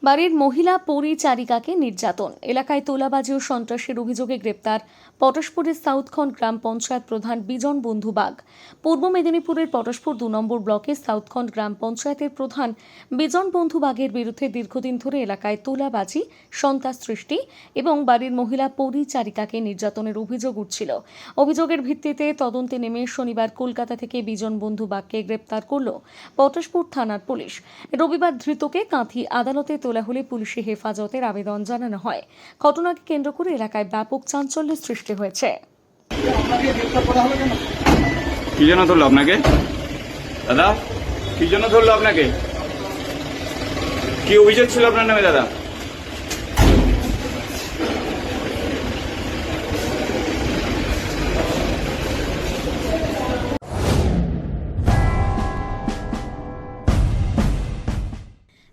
বাড়ির মহিলা পরিচারিকাকে নির্যাতন, এলাকায় তোলাবাজি ও সন্ত্রাসের অভিযোগে গ্রেপ্তার পটাশপুরের সাউথখন গ্রাম পঞ্চায়েত প্রধান বিজন বন্ধু বাগ। পূর্ব মেদিনীপুরের পটাশপুর 2 নম্বর ব্লকের সাউথখন গ্রাম পঞ্চায়েতের প্রধান বিজন বন্ধু বাগের বিরুদ্ধে দীর্ঘদিন ধরে এলাকায় তোলাবাজি, সন্ত্রাস সৃষ্টি এবং বাড়ির মহিলা পরিচারিকাকে নির্যাতনের অভিযোগ উঠছিল। অভিযোগের ভিত্তিতে তদন্তে নেমে শনিবার কলকাতা থেকে বিজন বন্ধু বাগকে গ্রেপ্তার করল পটাশপুর থানার পুলিশ। রবিবার ধৃতকে কাঁথি আদালতে তোলা হলে পুলিশি হেফাজতের আবেদন জানানো হয়। ঘটনাকে কেন্দ্র করে এলাকায় ব্যাপক চাঞ্চল্যের সৃষ্টি হয়েছে। কি জন্য ধরলো আপনাকে দাদা? কি জন্য ধরলো আপনাকে? কি অভিযোগ ছিল আপনার নামে দাদা?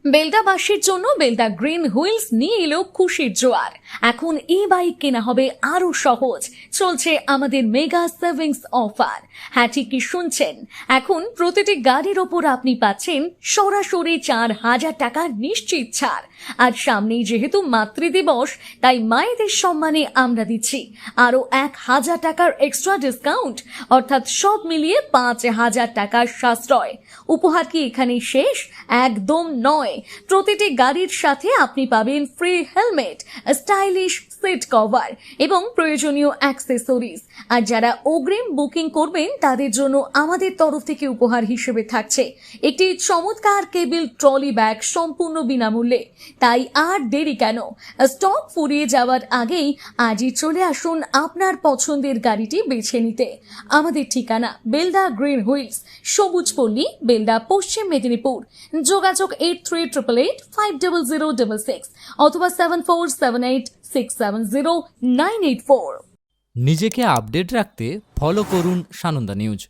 বেলদাবাসীর জন্য বেলদা গ্রিন হুইলস নিয়ে এলো খুশির জোয়ার। এখন এই বাইক কেনা হবে আরো সহজ। চলছে আমাদের মেগা সেভিংস অফার। হ্যাঁ, ঠিকই শুনছেন, এখন প্রতিটি গাড়ির ওপর আপনি পাচ্ছেন সরাসরি 4,000 টাকা নিশ্চিত ছাড়। আর সামনেই যেহেতু মাতৃদিবস, তাই মায়েদের সম্মানে আমরা দিচ্ছি আরো 1,000 টাকার এক্সট্রা ডিসকাউন্ট, অর্থাৎ সব মিলিয়ে 5,000 টাকার সাশ্রয়। উপহার কি এখানেই শেষ? একদম নয়। প্রতিটি গাড়ির সাথে আপনি পাবেন free helmet, stylish seat cover এবং প্রয়োজনীয় অ্যাক্সেসরিজ। আর যারা অগ্রিম বুকিং করবেন তাদের জন্য আমাদের তরফ থেকে উপহার হিসেবে থাকছে একটি চমৎকার কেবিল ট্রলি ব্যাগ সম্পূর্ণ বিনামূল্যে। তাই আর দেরি কেন? স্টক ফুরিয়ে যাওয়ার আগেই আজই চলে আসুন আপনার পছন্দের গাড়িটি বেছে নিতে। আমাদের ঠিকানা বেলদা গ্রিন হুইলস, সবুজপল্লী, বেলদা, পশ্চিম মেদিনীপুর। যোগাযোগ 8388500666 অথবা 7478670984। নিজেকে আপডেট রাখতে ফলো করুন সানন্দা নিউজ।